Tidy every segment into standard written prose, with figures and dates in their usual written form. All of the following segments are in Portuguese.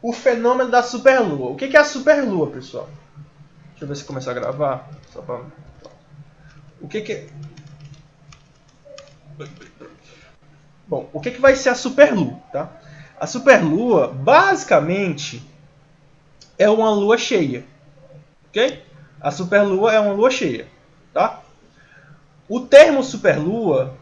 o fenômeno da superlua. O que é a superlua, pessoal? Deixa eu ver se começa a gravar. Só pra... O que é... Bom, o que vai ser a superlua, tá? A superlua, basicamente, é uma lua cheia, ok? A superlua é uma lua cheia, tá? O termo superlua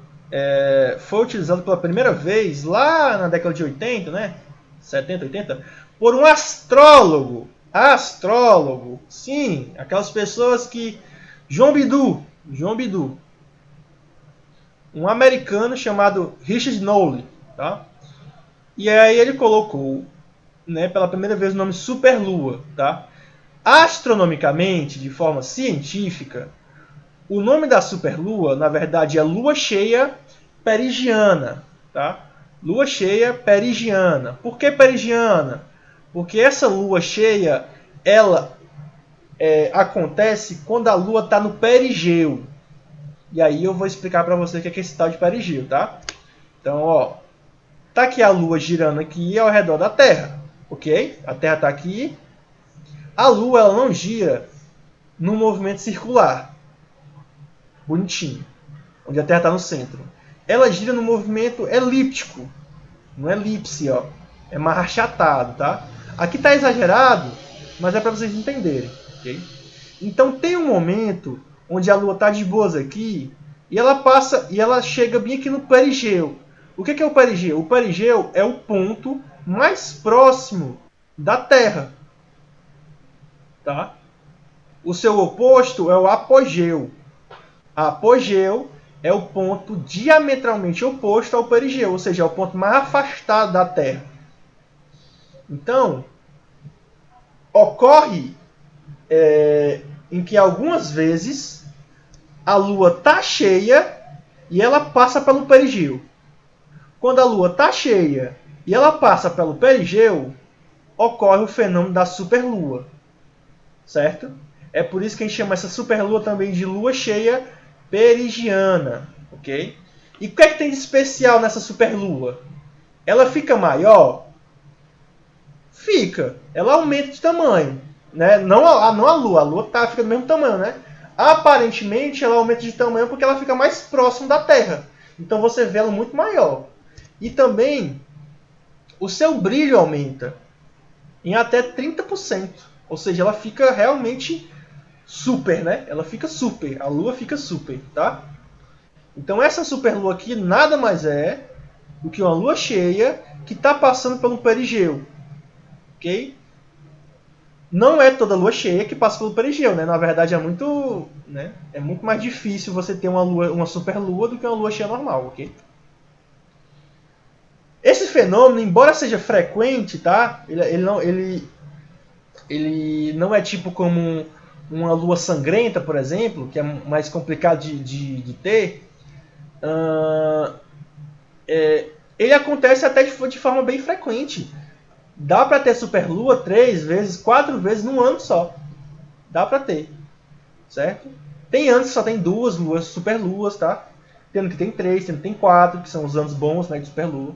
foi utilizado pela primeira vez lá na década de 80, né? 70, 80, por um astrólogo. Astrólogo, sim, aquelas pessoas que... João Bidu, um americano chamado Richard Nowell, tá? E aí ele colocou, né, pela primeira vez o nome superlua, tá? Astronomicamente, de forma científica, o nome da superlua, na verdade, é lua cheia perigiana, tá? Lua cheia perigiana. Por que perigiana? Porque essa lua cheia, ela acontece quando a lua está no perigeu. E aí eu vou explicar para você o que é esse tal de perigeu, tá? Então, ó, tá aqui a lua girando aqui ao redor da Terra, ok? A Terra está aqui. A lua, ela não gira num movimento circular, bonitinho, onde a Terra está no centro. Ela gira no movimento elíptico, não é elipse, ó. É mais achatado, tá? Aqui está exagerado, mas é para vocês entenderem, ok? Então tem um momento onde a Lua está de boas aqui e ela passa e ela chega bem aqui no perigeu. O que é o perigeu? O perigeu é o ponto mais próximo da Terra, tá? O seu oposto é o apogeu. Apogeu é o ponto diametralmente oposto ao perigeu, ou seja, é o ponto mais afastado da Terra. Então, ocorre em que algumas vezes a Lua está cheia e ela passa pelo perigeu. Quando a Lua está cheia e ela passa pelo perigeu, ocorre o fenômeno da superlua, certo? É por isso que a gente chama essa superlua também de lua cheia perigiana, ok? E o que é que tem de especial nessa superlua? Ela fica maior? Fica. Ela aumenta de tamanho, né? Não a Lua fica do mesmo tamanho, né? Aparentemente ela aumenta de tamanho porque ela fica mais próximo da Terra. Então você vê ela muito maior. E também o seu brilho aumenta em até 30%. Ou seja, ela fica realmente super, né? Ela fica super. A Lua fica super, tá? Então essa superlua aqui nada mais é do que uma lua cheia que está passando pelo perigeu. Ok? Não é toda lua cheia que passa pelo perigeu, né? Na verdade é muito mais difícil você ter uma superlua do que uma lua cheia normal, ok? Esse fenômeno, embora seja frequente, tá? Ele não é tipo como uma lua sangrenta, por exemplo, que é mais complicado de ter. Ele acontece até de forma bem frequente. Dá para ter superlua 3 vezes, 4 vezes num ano só. Dá para ter, certo? Tem anos que só tem 2 luas, superluas, tá? Tem ano que tem 3, tem ano que tem 4, que são os anos bons, né, de superlua.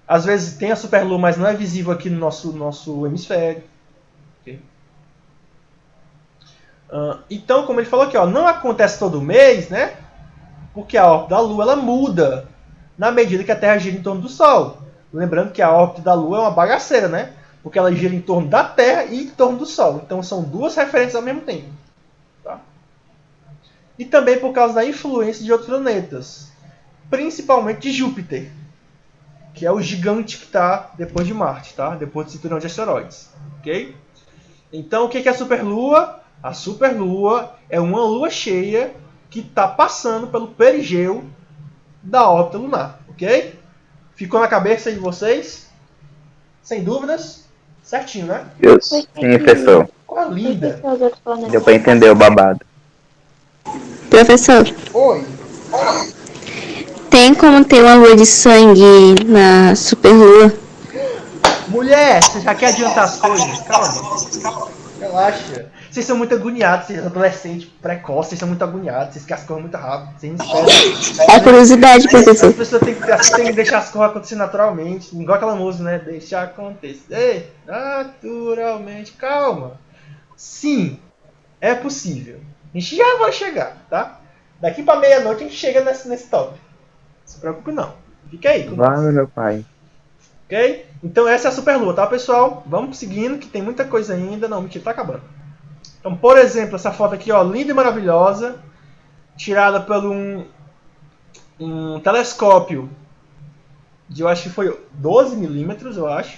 Às vezes tem a superlua, mas não é visível aqui no nosso hemisfério. Okay? Então, como ele falou aqui, ó, não acontece todo mês, né? Porque a órbita da Lua ela muda na medida que a Terra gira em torno do Sol. Lembrando que a órbita da Lua é uma bagaceira, né? Porque ela gira em torno da Terra e em torno do Sol. Então são duas referências ao mesmo tempo. Tá? E também por causa da influência de outros planetas. Principalmente de Júpiter, que é o gigante que está depois de Marte, tá? Depois do cinturão de asteroides. Ok? Então o que é a superlua? A superlua é uma lua cheia que está passando pelo perigeu da órbita lunar, ok? Ficou na cabeça de vocês? Sem dúvidas? Certinho, né? Sim, professor. Qual linda? Deu pra entender o babado. Professor, Oi. tem como ter uma lua de sangue na superlua? Mulher, você já quer adiantar as coisas? Calma. Relaxa. Vocês são muito agoniados, vocês são adolescentes precoces, vocês são muito agoniados, vocês querem as coisas muito rápido, vocês não esperam. É curiosidade, As professor. pessoas têm que deixar as coisas acontecer naturalmente, igual aquela música, né? Deixar acontecer naturalmente. Calma. Sim, é possível. A gente já vai chegar, tá? Daqui pra meia-noite a gente chega nesse top. Não se preocupe não. Fica aí com nós. Vai, meu pai. Ok? Então essa é a Superlua, tá, pessoal? Vamos seguindo, que tem muita coisa ainda. Não, mentira, tá acabando. Então, por exemplo, essa foto aqui, ó, linda e maravilhosa, tirada por um telescópio de, eu acho que foi 12 milímetros, eu acho.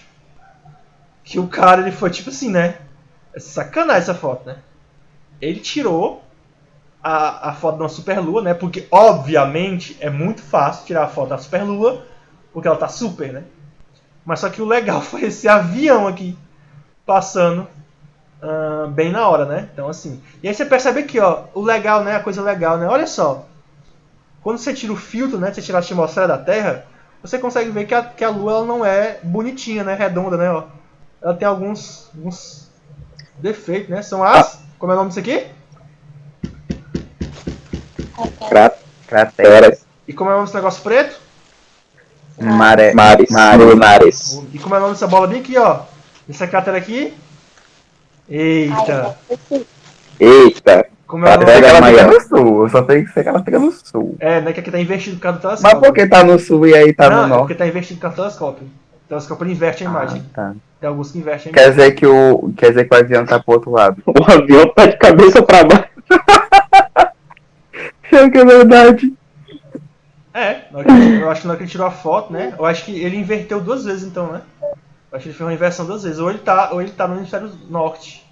Que o cara, ele foi tipo assim, né? É sacanagem essa foto, né? Ele tirou a foto de uma superlua, né? Porque, obviamente, é muito fácil tirar a foto da superlua, porque ela tá super, né? Mas só que o legal foi esse avião aqui, passando bem na hora, né? Então, assim. E aí você percebe aqui, ó, o legal, né? A coisa legal, né? Olha só. Quando você tira o filtro, né? Você tira a atmosfera da Terra, você consegue ver que a Lua ela não é bonitinha, né? Redonda, né? Ó. Ela tem alguns defeitos, né? São as... Como é o nome disso aqui? Crateras. E como é o nome desse negócio preto? Mares. Lunares. E como é o nome dessa bola bem aqui, ó? Essa cratera aqui? Eita! Eita. Como é o nome? Cratera Ela fica maior. no sul, eu só sei que ela fica no sul. É, né? Que aqui tá invertido por causa do telescópio. Mas por que tá no sul e aí tá Não, no é norte? porque tá invertido por causa do telescópio. O telescópio ele inverte a imagem. Tá. Tem alguns que invertem a Quer imagem. dizer que o avião tá pro outro lado. O avião tá de cabeça pra baixo. Pior que é verdade. É, eu acho que na hora que ele tirou a foto, né? Eu acho que ele inverteu duas vezes então, né? Eu acho que ele fez uma inversão duas vezes. Ou ele tá no hemisfério norte.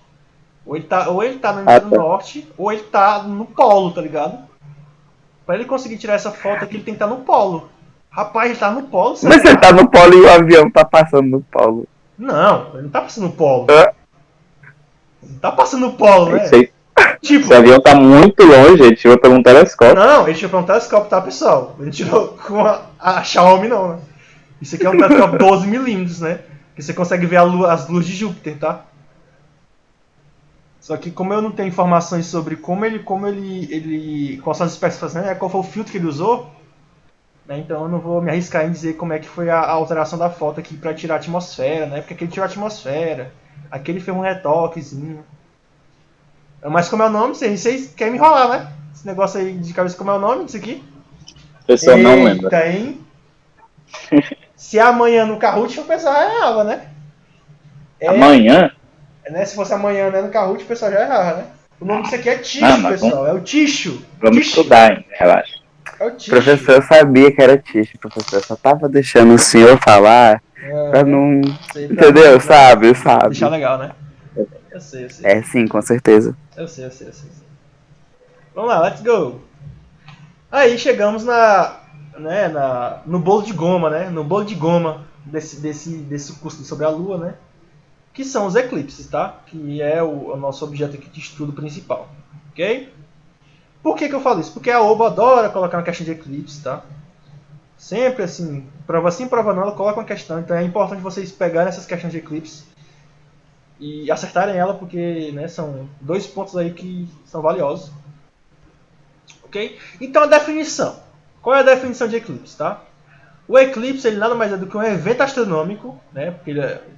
Ou ele tá no hemisfério norte, ou ele tá no polo, tá ligado? Pra ele conseguir tirar essa foto aqui, ele tem que estar no polo. Rapaz, ele tá no polo, Mas você tá no polo e o avião tá passando no polo. Não, ele não tá passando no polo. Hã? Não tá passando no polo, né? Tipo, Esse avião tá muito longe, ele tirou pelo um telescópio. não, ele tirou pra um telescópio, tá, pessoal? Ele tirou com a Xiaomi, não, né? Isso aqui é um telescópio 12mm, né? Que você consegue ver as luas de Júpiter, tá? Só que como eu não tenho informações sobre quais são as especificações, né? Qual foi o filtro que ele usou, né? Então eu não vou me arriscar em dizer como é que foi a alteração da foto aqui pra tirar a atmosfera, né? Porque aqui ele tirou a atmosfera, aqui ele fez um retoquezinho. Mas como é o nome? Vocês querem me enrolar, né? Esse negócio aí de cabeça, como é o nome disso aqui? O pessoal não lembra. Eita, hein? Se é amanhã no Kahoot, o pessoal já errava, né? Amanhã? Né? Se fosse amanhã, né, no Kahoot, o pessoal já errava, né? O nome disso aqui é Ticho, Ah, mas pessoal. É o Ticho. Vamos Ticho. estudar ainda, relaxa. É o Ticho. Professor, eu sabia que era ticho, professor. Eu só tava deixando o senhor falar pra não. Sei, pra Entendeu? não- Sabe. Deixar legal, né? Eu sei. É sim, com certeza. Eu sei. Vamos lá, let's go. Aí chegamos no bolo de goma, né? No bolo de goma desse curso sobre a Lua, né? Que são os eclipses, tá? Que é o nosso objeto aqui de estudo principal, ok? Por que eu falo isso? Porque a OBA adora colocar uma questão de eclipse, tá? Sempre assim, prova sim, prova não, ela coloca uma questão. Então é importante vocês pegarem essas questões de eclipse e acertarem ela, porque, né, são 2 pontos aí que são valiosos. Ok? Então a definição. Qual é a definição de eclipse, tá? O eclipse ele nada mais é do que um evento astronômico, né?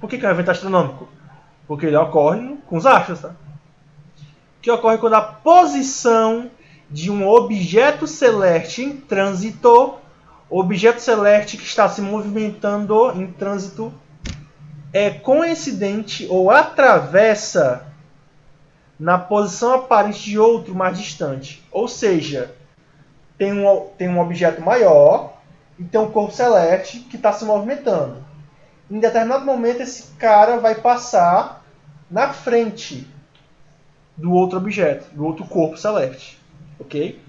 Por que é um evento astronômico? Porque ele ocorre com os astros, tá? Que ocorre quando a posição de um objeto celeste em trânsito, objeto celeste que está se movimentando em trânsito, é coincidente ou atravessa na posição aparente de outro mais distante. Ou seja, tem um objeto maior e tem um corpo celeste que está se movimentando. Em determinado momento, esse cara vai passar na frente do outro objeto, do outro corpo celeste. Ok?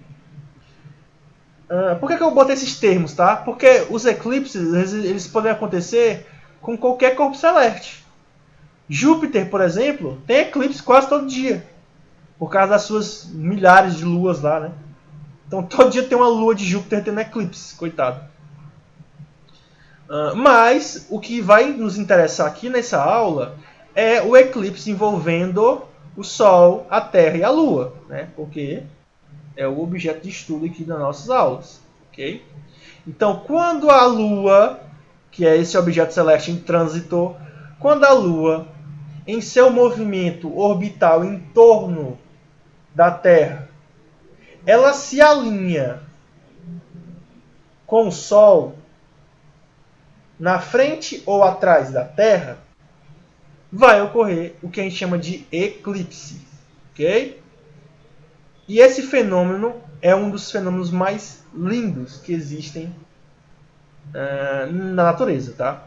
Por que eu botei esses termos, tá? Porque os eclipses eles podem acontecer com qualquer corpo celeste. Júpiter, por exemplo, tem eclipse quase todo dia, por causa das suas milhares de luas lá, né? Então todo dia tem uma lua de Júpiter tendo eclipse, coitado. Mas o que vai nos interessar aqui nessa aula é o eclipse envolvendo o Sol, a Terra e a Lua, né? Porque é o objeto de estudo aqui das nossas aulas, ok? Então, quando a Lua, que é esse objeto celeste em trânsito, quando a Lua, em seu movimento orbital em torno da Terra, ela se alinha com o Sol na frente ou atrás da Terra, vai ocorrer o que a gente chama de eclipse, ok? E esse fenômeno é um dos fenômenos mais lindos que existem na natureza, tá?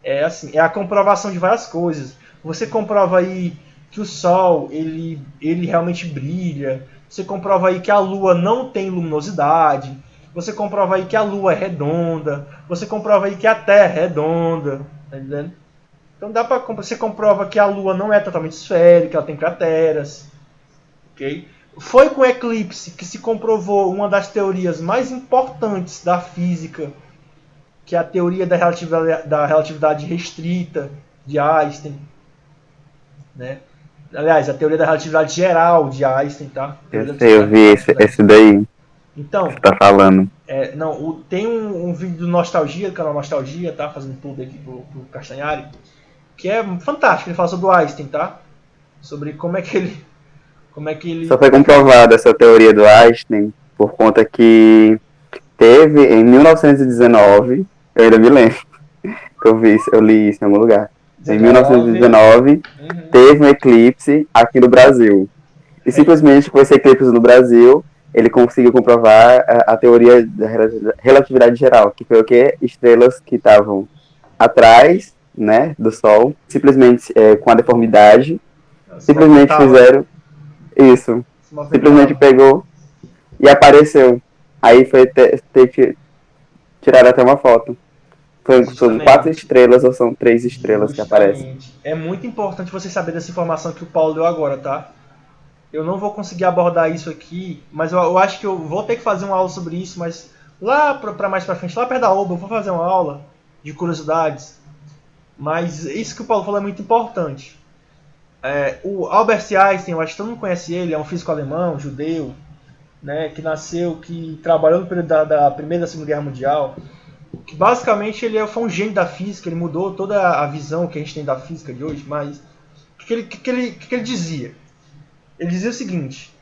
É assim, é a comprovação de várias coisas. Você comprova aí que o Sol ele realmente brilha. Você comprova aí que a Lua não tem luminosidade. Você comprova aí que a Lua é redonda. Você comprova aí que a Terra é redonda. Tá entendendo? Então você comprova que a Lua não é totalmente esférica, ela tem crateras. Okay? Foi com o eclipse que se comprovou uma das teorias mais importantes da física, que é a teoria da relatividade restrita de Einstein, né? Aliás, a teoria da relatividade geral de Einstein, tá? Eu vi esse daí. Então, que você tá falando. Tem um vídeo do Nostalgia, do canal Nostalgia, tá? Fazendo tudo aqui pro Castanhari, que é fantástico. Ele fala sobre o Einstein, tá? Sobre como é que ele... Só foi comprovada essa teoria do Einstein por conta que teve em 1919, eu ainda me lembro, que eu li isso em algum lugar. 19, em 1919, teve um eclipse aqui no Brasil. E simplesmente com esse eclipse no Brasil, ele conseguiu comprovar a teoria da relatividade geral, que foi o quê? Estrelas que estavam atrás, né, do Sol, simplesmente com a deformidade, simplesmente fizeram isso. Simplesmente pegou e apareceu. Aí foi tirar até uma foto. São 4 estrelas ou são 3 estrelas que aparecem. É muito importante você saber dessa informação que o Paulo deu agora, tá? Eu não vou conseguir abordar isso aqui, mas eu acho que eu vou ter que fazer uma aula sobre isso, mas lá pra mais pra frente, lá perto da OBA, eu vou fazer uma aula de curiosidades. Mas isso que o Paulo falou é muito importante. O Albert Einstein, eu acho que todo mundo conhece ele, é um físico alemão, judeu, né, que trabalhou no período da Primeira e da Segunda Guerra Mundial, que basicamente ele foi um gênio da física, ele mudou toda a visão que a gente tem da física de hoje, mas o que ele dizia? Ele dizia o seguinte: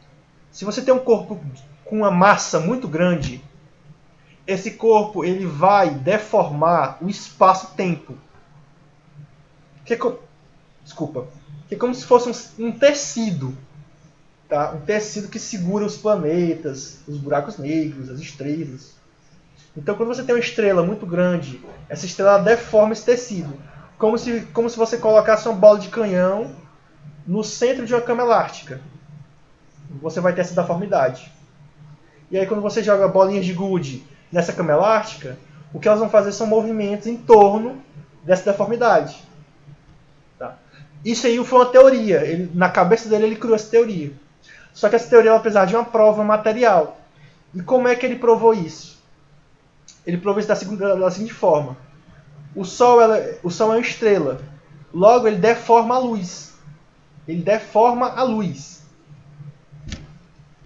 se você tem um corpo com uma massa muito grande, esse corpo ele vai deformar o espaço-tempo. Que é como se fosse um tecido, tá? Um tecido que segura os planetas, os buracos negros, as estrelas. Então, quando você tem uma estrela muito grande, essa estrela deforma esse tecido, como se você colocasse uma bola de canhão no centro de uma cama elástica. Você vai ter essa deformidade. E aí, quando você joga bolinhas de gude nessa cama elástica, o que elas vão fazer são movimentos em torno dessa deformidade. Tá? Isso aí foi uma teoria. Na cabeça dele, ele criou essa teoria. Só que essa teoria ela precisava de uma prova material. E como é que ele provou isso? Ele provou isso da seguinte forma. O Sol é uma estrela. Logo, ele deforma a luz. Ele deforma a luz.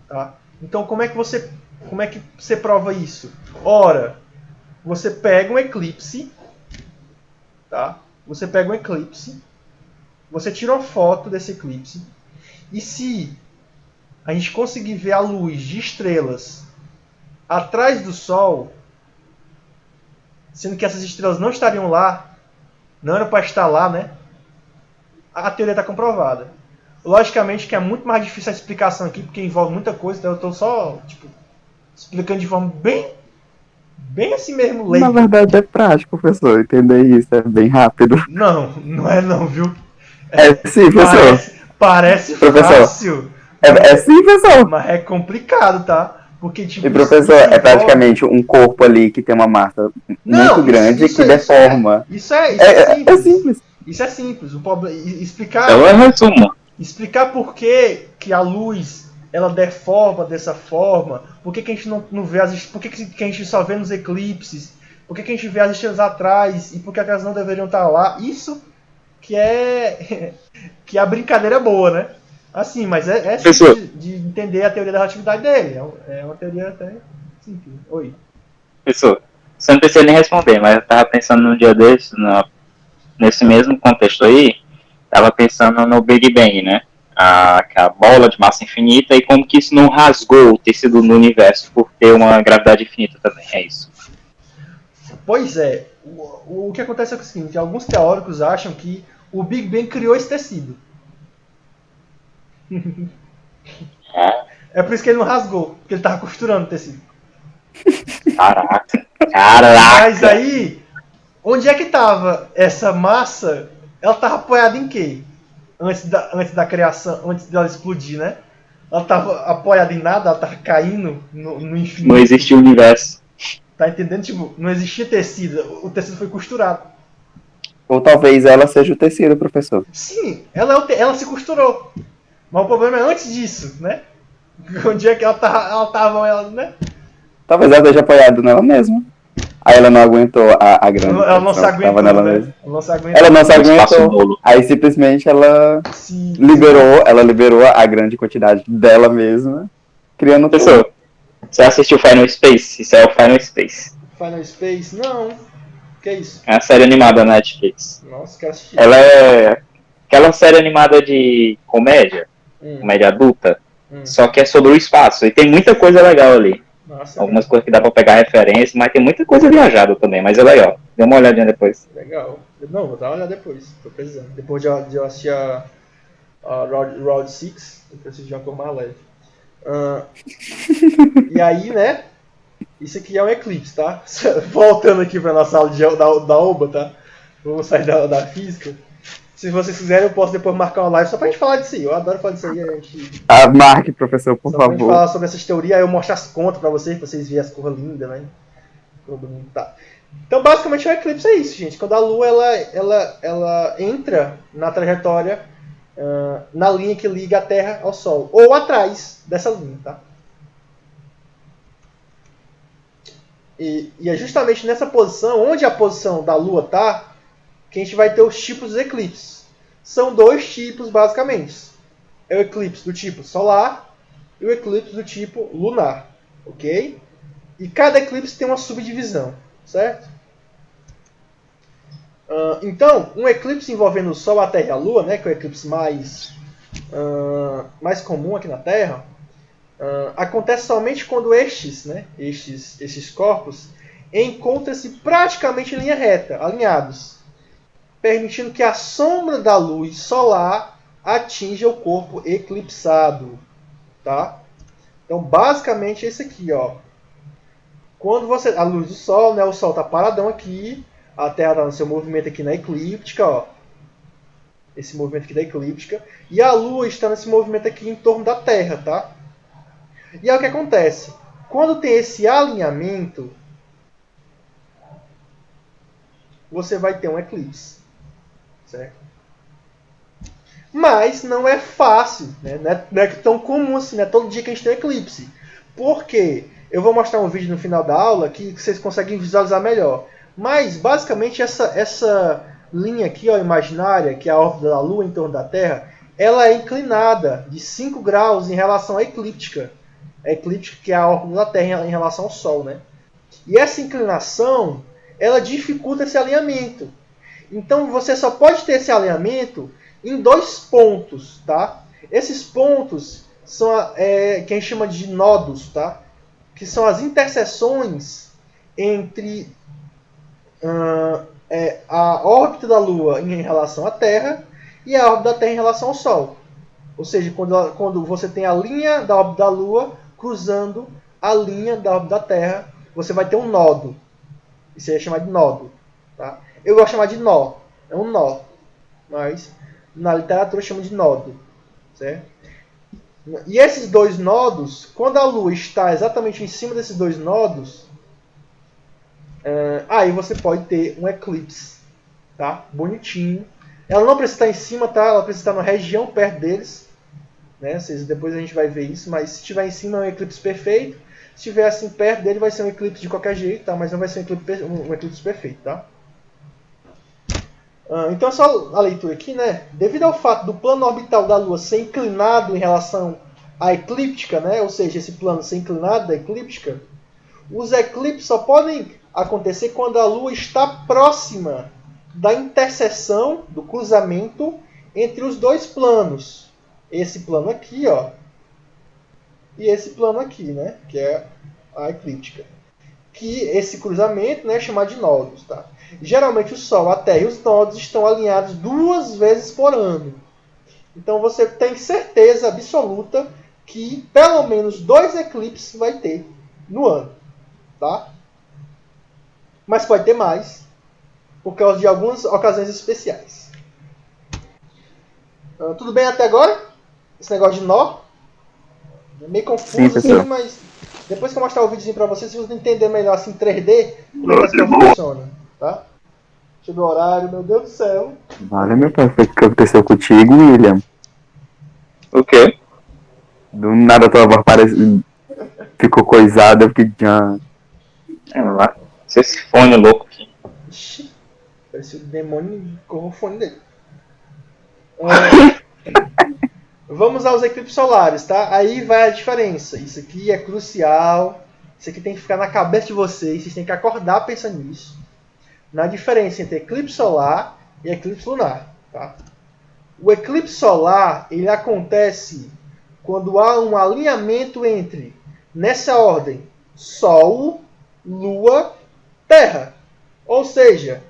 Tá? Então, como é que você prova isso? Ora, você pega um eclipse. Tá? Você pega um eclipse. Você tira uma foto desse eclipse. E se a gente conseguir ver a luz de estrelas atrás do Sol, sendo que essas estrelas não estariam lá, não eram para estar lá, né? A teoria está comprovada. Logicamente que é muito mais difícil a explicação aqui, porque envolve muita coisa, então eu estou só explicando de forma bem assim mesmo, leiga. Na verdade é prático, professor, entender isso, é bem rápido. Não é não, viu? Sim, professor. Parece professor, fácil. Sim, professor. Mas é complicado, tá? Porque, tipo, e professor, é praticamente um corpo ali que tem uma massa muito grande que deforma. Isso é simples. Isso é simples. O problema explicar. É um resumo. Explicar por que a luz ela deforma dessa forma. Por que a gente não vê por que a gente só vê nos eclipses? Por que a gente vê as estrelas atrás e por que elas não deveriam estar lá? Isso que é a brincadeira boa, né? Assim, mas é Professor. simples de entender a teoria da relatividade dele. É uma teoria até simples. Oi. Professor, você não precisa nem responder, mas eu tava pensando num dia desse, nesse mesmo contexto aí, tava pensando no Big Bang, né? A bola de massa infinita e como que isso não rasgou o tecido do universo por ter uma gravidade infinita também, é isso. Pois é, o que acontece é o seguinte, alguns teóricos acham que o Big Bang criou esse tecido. É por isso que ele não rasgou, porque ele estava costurando o tecido. Caraca. Mas aí, onde é que estava essa massa? Ela estava apoiada em quê? Antes da criação, antes dela explodir, né? Ela estava apoiada em nada, ela estava caindo no infinito. Não existia universo. Tá entendendo? Tipo, não existia tecido, o tecido foi costurado. Ou talvez ela seja o tecido, professor. Sim, ela se costurou. Mas o problema é antes disso, né? Onde é que ela tava, né? Talvez ela esteja apoiada nela mesma. Aí ela não aguentou a grande Ela não se pressão que tava aguentou, nela né? mesma. Ela não se aguentou. Ela não se Espaço aguentou. nulo. Aí simplesmente ela Sim. liberou a grande quantidade dela mesma, criando tudo. Professor, você assistiu Final Space? Isso é o Final Space. Final Space? Não. Que é isso? É a série animada da Netflix. Nossa, quero assistir. Ela é aquela série animada de comédia adulta, só que é sobre o espaço. E tem muita coisa legal ali. Nossa, Algumas coisas que dá pra pegar referência, mas tem muita coisa viajada também, mas é legal. Dê uma olhadinha depois. legal. Não, vou dar uma olhada depois. Tô precisando. Depois de eu assistir a Round 6, eu preciso de uma cor mais leve. E aí, né? Isso aqui é um eclipse, tá? Voltando aqui pra nossa aula da OBA, tá? Vamos sair da física. Se vocês quiserem, eu posso depois marcar uma live só pra gente falar disso aí. Eu adoro falar disso aí. A gente... Marque, professor, por só pra gente favor. falar sobre essas teorias, aí eu mostro as contas pra vocês verem as cores lindas, né? Todo mundo tá. Então, basicamente, o eclipse é isso, gente. Quando a Lua ela entra na trajetória, na linha que liga a Terra ao Sol. Ou atrás dessa linha, tá? E é justamente nessa posição, onde a posição da Lua tá, que a gente vai ter os tipos dos eclipses. São dois tipos, basicamente. É o eclipse do tipo solar e o eclipse do tipo lunar. Ok? E cada eclipse tem uma subdivisão, certo? Então, um eclipse envolvendo o Sol, a Terra e a Lua, né, que é o eclipse mais comum aqui na Terra, acontece somente quando estes corpos encontram-se praticamente em linha reta, alinhados, permitindo que a sombra da luz solar atinja o corpo eclipsado. Tá? Então, basicamente, é isso aqui. Ó. Quando a luz do Sol, né, o Sol está paradão aqui, a Terra está no seu movimento aqui na eclíptica, ó. Esse movimento aqui da eclíptica, e a Lua está nesse movimento aqui em torno da Terra, tá? E aí o que acontece? Quando tem esse alinhamento, você vai ter um eclipse, certo? Mas não é fácil, né? Não é tão comum assim, né? Todo dia que a gente tem eclipse. Por quê? Eu vou mostrar um vídeo no final da aula que vocês conseguem visualizar melhor. Mas, basicamente, essa linha aqui, ó, imaginária, que é a órbita da Lua em torno da Terra, ela é inclinada de 5 graus em relação à eclíptica. A eclíptica, que é a órbita da Terra em relação ao Sol, né? E essa inclinação, ela dificulta esse alinhamento. Então, você só pode ter esse alinhamento em 2 pontos, tá? Esses pontos são que a gente chama de nodos, tá? Que são as interseções entre a órbita da Lua em relação à Terra e a órbita da Terra em relação ao Sol. Ou seja, quando você tem a linha da órbita da Lua cruzando a linha da órbita da Terra, você vai ter um nodo. Isso aí é chamado de nodo. Tá? Eu gosto de chamar de nó. É um nó. Mas na literatura chama de nodo. Certo? E esses 2 nodos, quando a Lua está exatamente em cima desses 2 nodos, aí você pode ter um eclipse, tá? Bonitinho. Ela não precisa estar em cima, tá? Ela precisa estar na região perto deles, né? Depois a gente vai ver isso, mas se estiver em cima é um eclipse perfeito. Se estiver assim perto dele vai ser um eclipse de qualquer jeito, tá? Mas não vai ser um eclipse perfeito, tá? Então, só a leitura aqui, né? Devido ao fato do plano orbital da Lua ser inclinado em relação à eclíptica, né? Ou seja, esse plano ser inclinado da eclíptica, os eclipses só podem acontecer quando a Lua está próxima da interseção, do cruzamento entre os dois planos. Esse plano aqui, ó, e esse plano aqui, né? Que é a eclíptica. Que esse cruzamento, né, é chamado de nodos, tá? Geralmente o Sol, a Terra e os nodos estão alinhados 2 vezes por ano. Então você tem certeza absoluta que pelo menos 2 eclipses vai ter no ano, tá? Mas pode ter mais, por causa de algumas ocasiões especiais. Tudo bem até agora? Esse negócio de nó? É meio confuso assim, mas depois que eu mostrar o videozinho pra vocês vão entender melhor assim 3D como é que as coisas funcionam, tá? Deixa eu ver o horário, meu Deus do céu. Vale, meu pai, foi o que aconteceu contigo, William? O quê? Do nada tua voz ficou coisada, porque já... Lá. Esse fone louco aqui. Ixi, parecia o demônio com o fone dele. Vamos aos eclipses solares, tá? Aí vai a diferença. Isso aqui é crucial. Isso aqui tem que ficar na cabeça de vocês. Vocês têm que acordar pensando nisso. Na diferença entre eclipse solar e eclipse lunar, tá? O eclipse solar, ele acontece quando há um alinhamento entre, nessa ordem, Sol, Lua, Terra. Ou seja,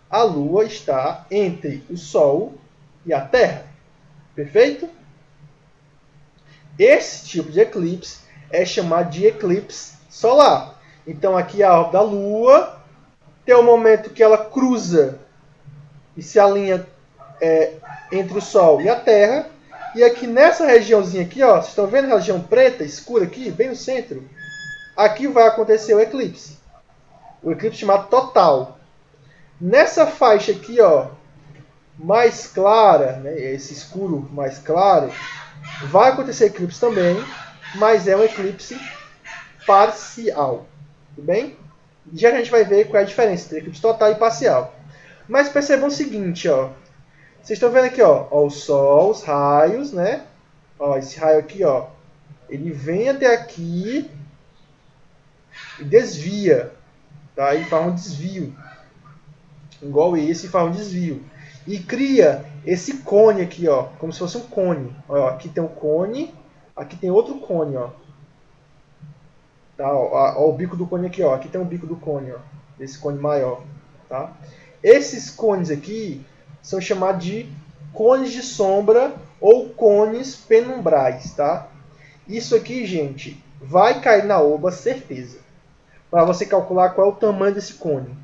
a Lua está entre o Sol e a Terra. Perfeito? Esse tipo de eclipse é chamado de eclipse solar. Então aqui a órbita da Lua tem um momento que ela cruza e se alinha entre o Sol e a Terra. E aqui nessa regiãozinha aqui, ó, vocês estão vendo a região preta, escura aqui, bem no centro? Aqui vai acontecer o eclipse. O eclipse chamado total. Nessa faixa aqui, ó, mais clara, né, esse escuro mais claro, vai acontecer eclipse também, mas é um eclipse parcial. Tudo bem? Já a gente vai ver qual é a diferença entre eclipse total e parcial. Mas percebam o seguinte, ó. Vocês estão vendo aqui, ó, o Sol, os raios, né? Ó, esse raio aqui, ó, ele vem até aqui e desvia, tá? E faz um desvio. Igual esse, faz um desvio. E cria esse cone aqui, ó, como se fosse um cone. Ó, aqui tem um cone, aqui tem outro cone, ó. Tá? Ó, o bico do cone aqui, ó. Aqui tem um bico do cone, ó. Esse cone maior, tá? Esses cones aqui são chamados de cones de sombra ou cones penumbrais, tá? Isso aqui, gente, vai cair na oba, certeza. Para você calcular qual é o tamanho desse cone.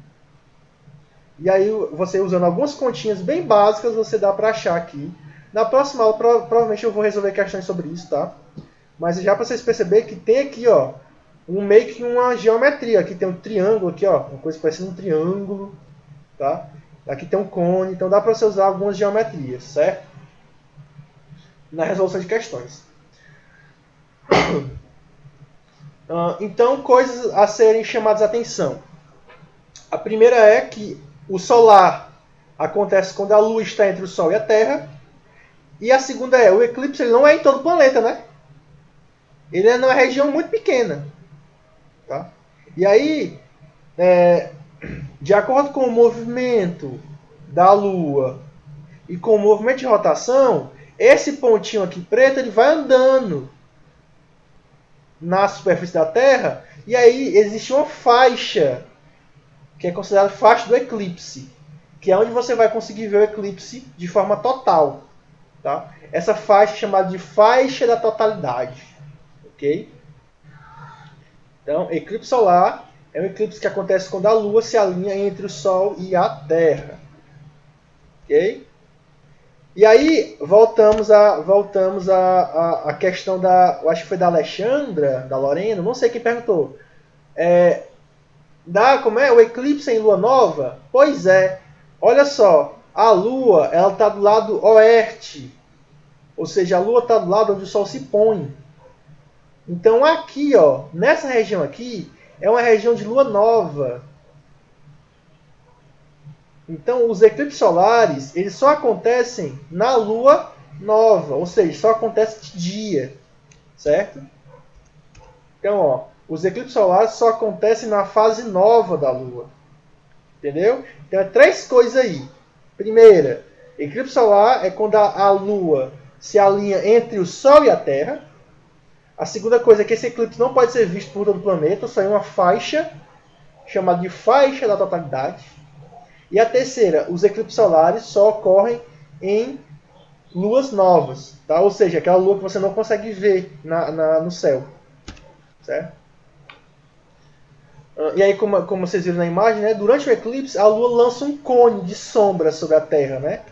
E aí, você usando algumas continhas bem básicas, você dá para achar aqui. Na próxima aula, provavelmente eu vou resolver questões sobre isso, tá? Mas já para vocês perceberem que tem aqui, ó, meio que uma geometria. Aqui tem um triângulo, aqui, ó, uma coisa parecendo um triângulo, tá? Aqui tem um cone, então dá para você usar algumas geometrias, certo? Na resolução de questões. Então, coisas a serem chamadas a atenção. A primeira é que o solar acontece quando a Lua está entre o Sol e a Terra. E a segunda é, o eclipse ele não é em todo o planeta, né? Ele é numa região muito pequena. Tá? E aí, de acordo com o movimento da Lua e com o movimento de rotação, esse pontinho aqui preto ele vai andando na superfície da Terra. E aí existe uma faixa que é considerada faixa do eclipse, que é onde você vai conseguir ver o eclipse de forma total. Tá? Essa faixa é chamada de faixa da totalidade. Ok? Então, eclipse solar é um eclipse que acontece quando a Lua se alinha entre o Sol e a Terra. Ok? E aí, voltamos à questão da... Eu acho que foi da Alexandra, da Lorena, não sei quem perguntou. Como é? O eclipse em lua nova? Pois é. Olha só, a Lua ela está do lado oeste. Ou seja, a Lua está do lado onde o Sol se põe. Então aqui, ó, nessa região aqui, é uma região de lua nova. Então, os eclipses solares, eles só acontecem na lua nova, ou seja, só acontece de dia, certo? Então, ó, os eclipses solares só acontecem na fase nova da lua, entendeu? Então, é 3 coisas aí. Primeira, eclipse solar é quando a lua se alinha entre o Sol e a Terra. A segunda coisa é que esse eclipse não pode ser visto por todo o planeta, só em uma faixa, chamada de faixa da totalidade. E a terceira, os eclipses solares só ocorrem em luas novas, tá? Ou seja, aquela lua que você não consegue ver no céu, certo? E aí, como vocês viram na imagem, né, durante o eclipse, a lua lança um cone de sombra sobre a Terra, né?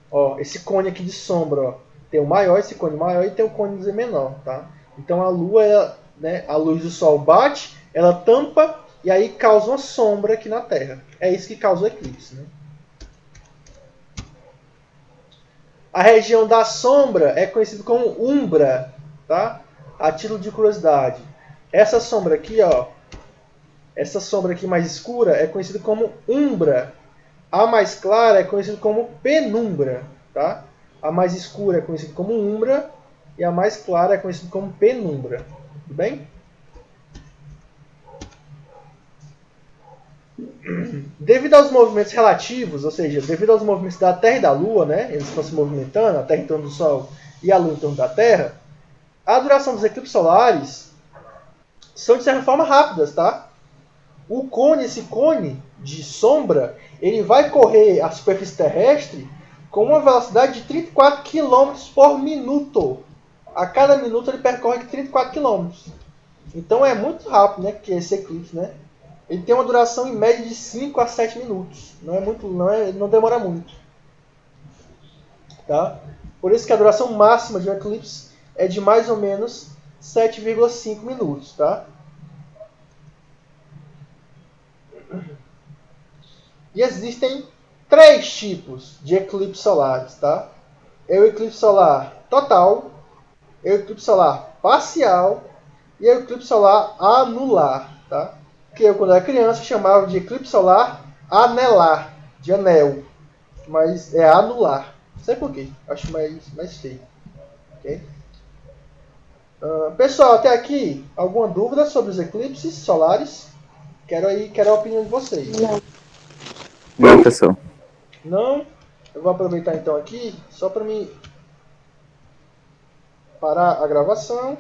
Ó, esse cone aqui de sombra, ó, tem o maior, esse cone maior, e tem o cone menor, tá? Então a lua, né, a luz do sol bate, ela tampa e aí causa uma sombra aqui na Terra. É isso que causa o eclipse, né? A região da sombra é conhecida como umbra, tá? A título de curiosidade. Essa sombra aqui, ó, essa sombra aqui mais escura é conhecida como umbra. A mais clara é conhecida como penumbra, tá? A mais escura é conhecida como umbra e a mais clara é conhecida como penumbra. Tudo bem? Devido aos movimentos relativos, ou seja, devido aos movimentos da Terra e da Lua, né? Eles estão se movimentando, a Terra em torno do Sol e a Lua em torno da Terra, a duração dos eclipses solares são de certa forma rápidas, tá? Esse cone de sombra, ele vai correr a superfície terrestre com uma velocidade de 34 km por minuto. A cada minuto ele percorre 34 km. Então é muito rápido, né? Que esse eclipse, né? Ele tem uma duração em média de 5 a 7 minutos. Não demora muito. Tá? Por isso que a duração máxima de um eclipse é de mais ou menos 7,5 minutos. Tá? E existem 3 tipos de eclipses solares. Tá? É o eclipse solar total, é o eclipse solar parcial e é o eclipse solar anular. Tá? Que eu, quando era criança, chamava de eclipse solar anelar, de anel. Mas é anular. Não sei porquê. Acho mais feio. Okay? Pessoal, até aqui, alguma dúvida sobre os eclipses solares? Quero a opinião de vocês. Não, professor. Não? Eu vou aproveitar então aqui, só para me parar a gravação.